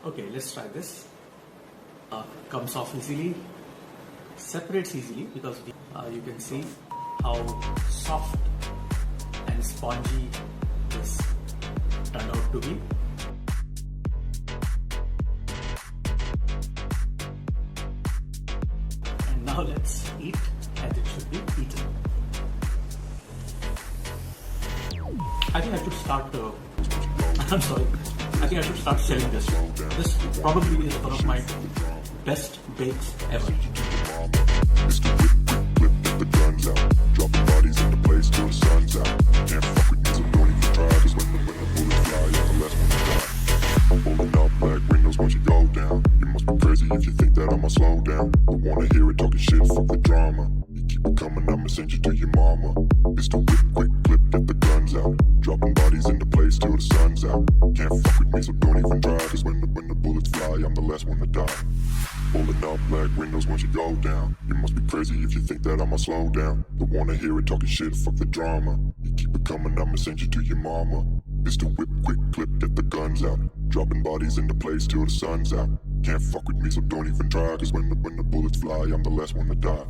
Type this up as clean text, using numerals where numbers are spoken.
Okay, let's try this. Comes off easily, separates easily because you can see how soft and spongy this turned out to be. And now let's eat as it should be eaten. I think I should start. I'm sorry. I think I should start selling this. This probably is one of my best bakes ever. It's the whip, get the guns out. Dropping bodies in the place till the sun's out. Can't fuck with me, so don't even try. Cause when the bullets fly, you're the last one to die. I'm pulling up black windows once you go down. You must be crazy if you think that I'ma slow down. I wanna hear it talking shit, fuck the drama. You keep it coming, I'ma send you to your mama. It's the whip, quick clip, get the guns out. Dropping bodies in the place till the sun's out. Can't fuck with me, so don't even try. Cause when the bullets fly, I'm the last one to die. Pulling up black windows once you go down. You must be crazy if you think that I'ma slow down. Don't wanna hear it talking shit, fuck the drama. You keep it coming, I'ma send you to your mama. It's the whip, quick clip, get the guns out. Dropping bodies in the place till the sun's out. Can't fuck with me, so don't even try. Cause when the bullets fly, I'm the last one to die.